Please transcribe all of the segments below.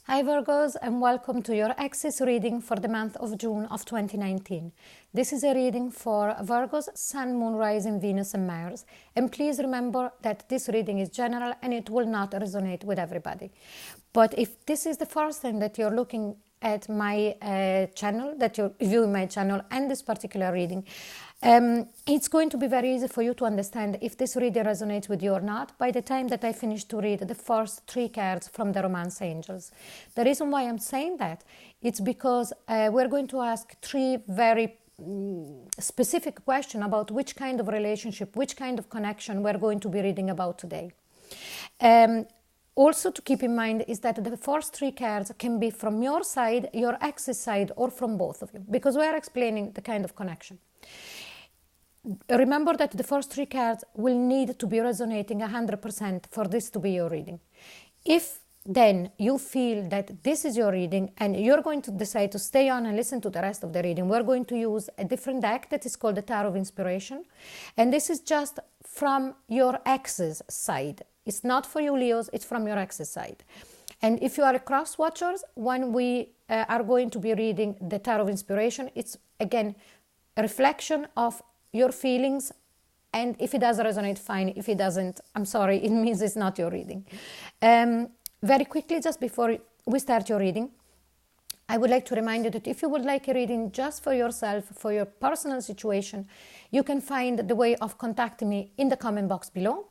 Hi Virgos, and welcome to your Axis reading for the month of June of 2019. This is a reading for Virgos, Sun, Moon, Rising, Venus and Mars. And please remember that this reading is general and it will not resonate with everybody. But if this is the first time that you're looking at my channel, that you're viewing my channel and this particular reading, it's going to be very easy for you to understand if this reading resonates with you or not by the time that I finish to read the first 3 cards from the Romance Angels. The reason why I'm saying that, it's because we're going to ask 3 very specific questions about which kind of relationship, which kind of connection we're going to be reading about today. Also to keep in mind is that the first 3 cards can be from your side, your ex's side, or from both of you, because we are explaining the kind of connection. Remember that the first 3 cards will need to be resonating 100% for this to be your reading. If then you feel that this is your reading and you're going to decide to stay on and listen to the rest of the reading, we're going to use a different deck that is called the Tarot of Inspiration. And this is just from your ex's side. It's not for you Leos, it's from your ex's side. And if you are a cross watchers, when we are going to be reading the Tarot of Inspiration, it's again a reflection of your feelings, and if it does resonate, fine. If it doesn't, I'm sorry, it means it's not your reading. Very quickly, just before we start your reading, I would like to remind you that if you would like a reading just for yourself, for your personal situation, you can find the way of contacting me in the comment box below.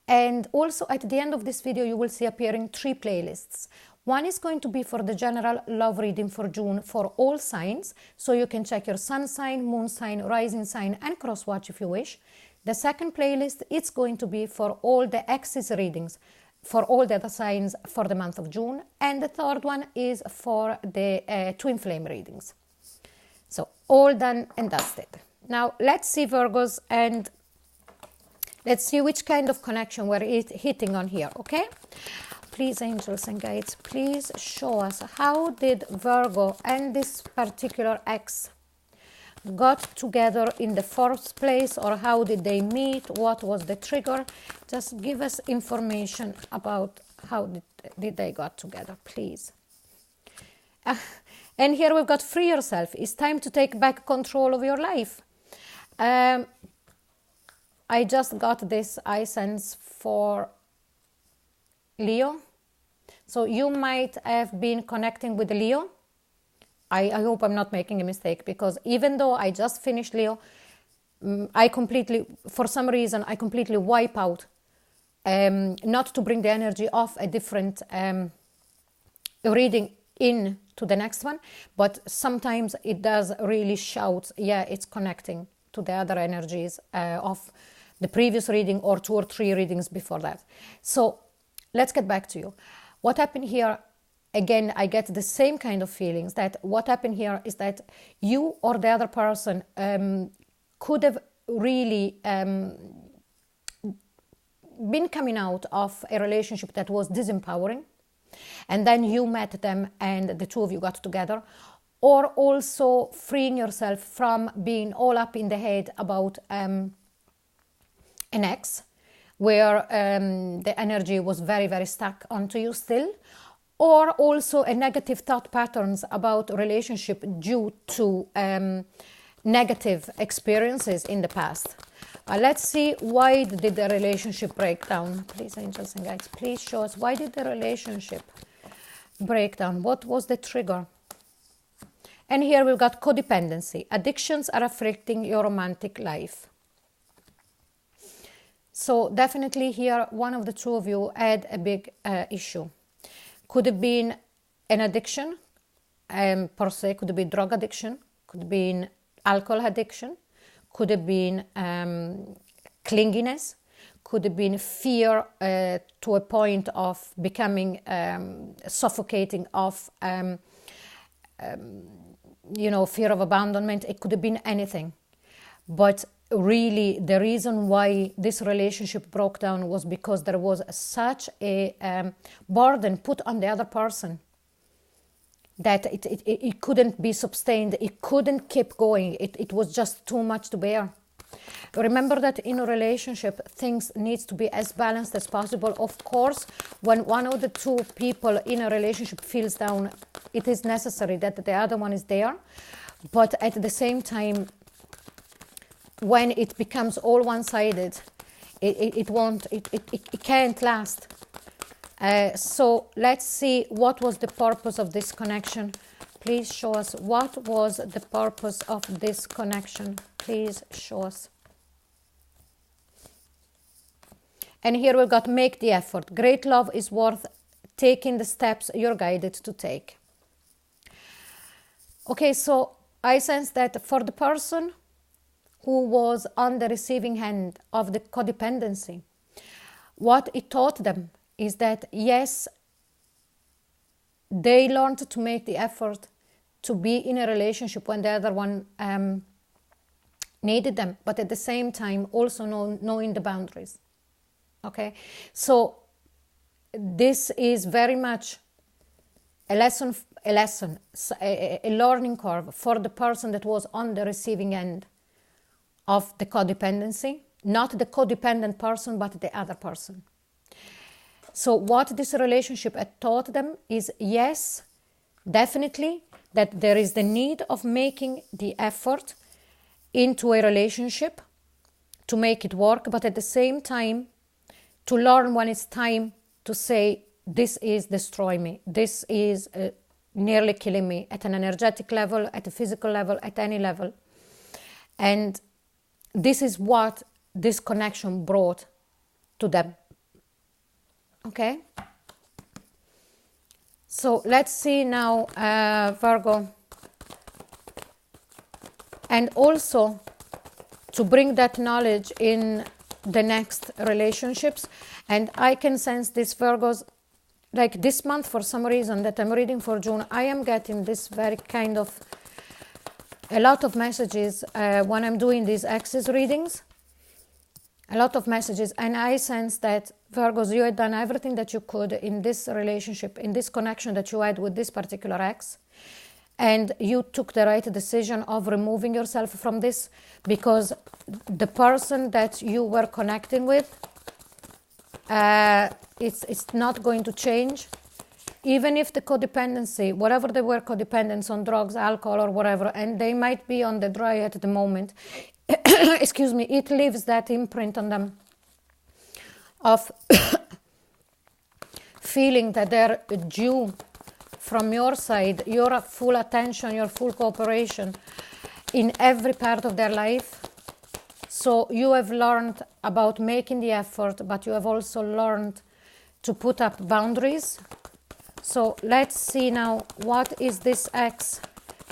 And also at the end of this video, you will see appearing 3 playlists. One is going to be for the general love reading for June for all signs. So you can check your sun sign, moon sign, rising sign and cross watch if you wish. The second playlist, it's going to be for all the axis readings for all the other signs for the month of June. And the third one is for the twin flame readings. So all done and dusted. Now let's see Virgos, and let's see which kind of connection we're hitting on here, okay? Please, angels and guides, please show us how did Virgo and this particular ex got together in the first place, or how did they meet? What was the trigger? Just give us information about how did they got together, please. And here we've got free yourself. It's time to take back control of your life. I just got this, I sense, for Leo. So you might have been connecting with Leo. I hope I'm not making a mistake, because even though I just finished Leo, I completely, for some reason, I completely wipe out, not to bring the energy of a different reading in to the next one, but sometimes it does really shout, yeah, it's connecting to the other energies of the previous reading or 2 or 3 readings before that. So let's get back to you. What happened here, again, I get the same kind of feelings, that what happened here is that you or the other person could have really been coming out of a relationship that was disempowering, and then you met them and the 2 of you got together, or also freeing yourself from being all up in the head about an ex, where the energy was very, very stuck onto you still, or also a negative thought patterns about relationship due to negative experiences in the past. Let's see, why did the relationship break down? Please, angels and guides, please show us, why did the relationship break down? What was the trigger? And here we've got codependency. Addictions are affecting your romantic life. So definitely here, one of the 2 of you had a big issue. Could have been an addiction, per se, could have been drug addiction, could have been alcohol addiction, could have been clinginess, could have been fear to a point of becoming suffocating, of fear of abandonment. It could have been anything. But really, the reason why this relationship broke down was because there was such a burden put on the other person that it couldn't be sustained. It couldn't keep going. It was just too much to bear. Remember that in a relationship, things needs to be as balanced as possible. Of course, when one of the two people in a relationship feels down, it is necessary that the other one is there. But at the same time, when it becomes all one-sided, it can't last. So let's see what was the purpose of this connection. Please show us what was the purpose of this connection. Please show us. And here we've got make the effort. Great love is worth taking the steps you're guided to take. Okay, so I sense that for the person who was on the receiving end of the codependency, what it taught them is that, yes, they learned to make the effort to be in a relationship when the other one needed them, but at the same time also knowing the boundaries. Okay, so this is very much a learning curve for the person that was on the receiving end of the codependency, not the codependent person, but the other person. So what this relationship had taught them is, yes, definitely, that there is the need of making the effort into a relationship to make it work, but at the same time, to learn when it's time to say, this is destroying me, this is nearly killing me at an energetic level, at a physical level, at any level. And this is what this connection brought to them. Okay? So let's see now, Virgo. And also to bring that knowledge in the next relationships. And I can sense this, Virgos, like this month, for some reason that I'm reading for June, I am getting this very kind of a lot of messages when I'm doing these access readings. A lot of messages, and I sense that, Virgos, you had done everything that you could in this relationship, in this connection that you had with this particular ex, and you took the right decision of removing yourself from this, because the person that you were connecting with, it's not going to change. Even if the codependency, whatever they were codependents on drugs, alcohol, or whatever, and they might be on the dry at the moment, excuse me, it leaves that imprint on them of feeling that they're due from your side your full attention, your full cooperation in every part of their life. So you have learned about making the effort, but you have also learned to put up boundaries. So let's see now, what is this ex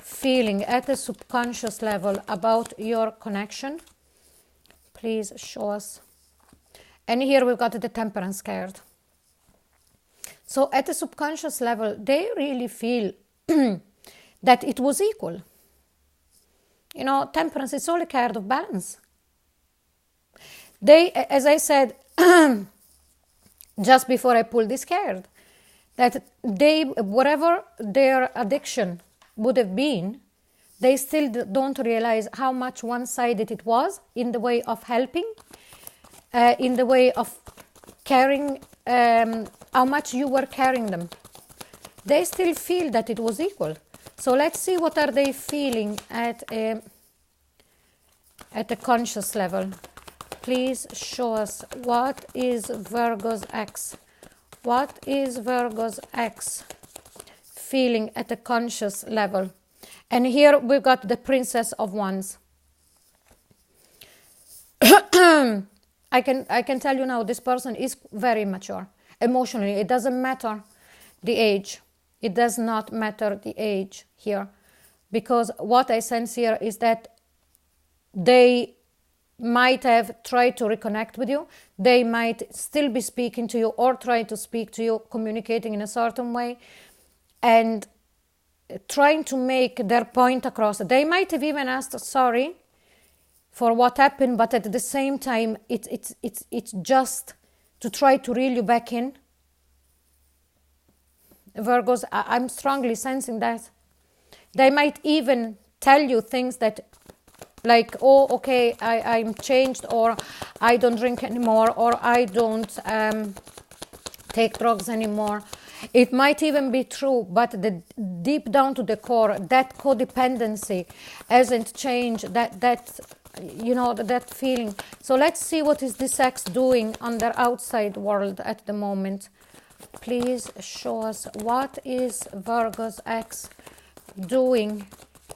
feeling at the subconscious level about your connection? Please show us. And here we've got the Temperance card. So at the subconscious level, they really feel that it was equal. You know, Temperance is all a card of balance. They, as I said just before I pulled this card, that they, whatever their addiction would have been, they still don't realize how much one-sided it was in the way of helping, in the way of caring, how much you were carrying them. They still feel that it was equal. So let's see what are they feeling at a conscious level. Please show us, what is Virgo's ex? What is Virgo's ex feeling at a conscious level? And here we've got the Princess of Wands. I can tell you now, this person is very mature emotionally. It doesn't matter the age. It does not matter the age here, because what I sense here is that they might have tried to reconnect with you. They might still be speaking to you or try to speak to you, communicating in a certain way and trying to make their point across. They might have even asked sorry for what happened, but at the same time, it's just to try to reel you back in. Virgos, I'm strongly sensing that. They might even tell you things that, like, oh, okay, I'm changed, or I don't drink anymore, or I don't take drugs anymore. It might even be true, but the deep down to the core, that codependency hasn't changed, that you know, that feeling. So let's see what is this ex doing on their outside world at the moment. Please show us, what is Virgo's ex doing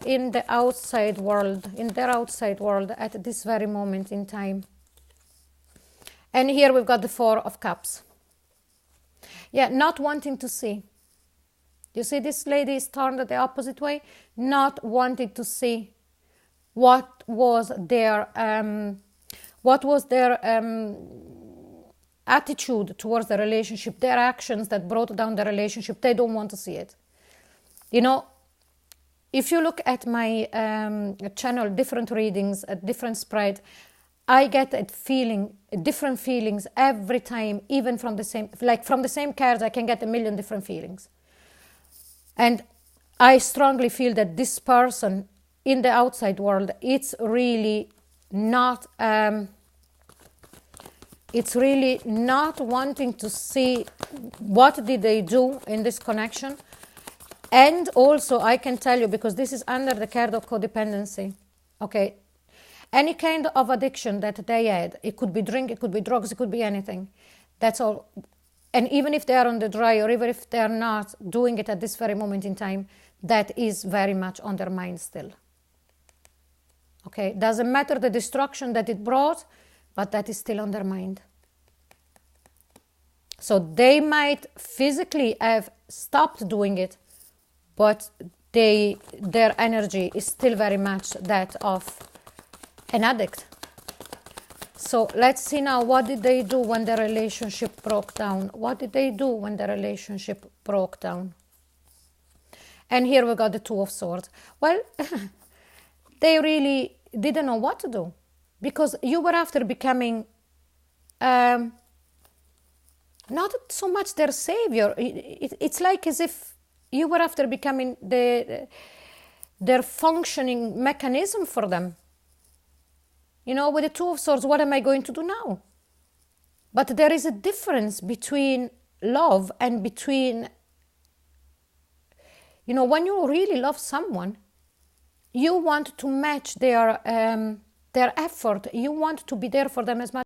in the outside world, in their outside world at this very moment in time. And here we've got the Four of Cups. Yeah, not wanting to see. You see, this lady is turned the opposite way, not wanting to see what was their attitude towards the relationship, their actions that brought down the relationship. They don't want to see it. You know, if you look at my channel, different readings, a different spread, I get a feeling, different feelings every time, even from the same, like from the same cards, I can get a million different feelings. And I strongly feel that this person in the outside world, it's really not wanting to see what did they do in this connection. And also, I can tell you, because this is under the card of codependency, okay, any kind of addiction that they had, it could be drink, it could be drugs, it could be anything. That's all. And even if they are on the dry, or even if they are not doing it at this very moment in time, that is very much on their mind still. Okay, doesn't matter the destruction that it brought, but that is still on their mind. So they might physically have stopped doing it, but their energy is still very much that of an addict. So let's see now, what did they do when the relationship broke down? What did they do when the relationship broke down? And here we got the Two of Swords. Well, they really didn't know what to do, because you were after becoming not so much their savior. It's like as if you were after becoming their functioning mechanism for them. You know, with the Two of Swords, what am I going to do now? But there is a difference between love and between, you know, when you really love someone, you want to match their effort. You want to be there for them as much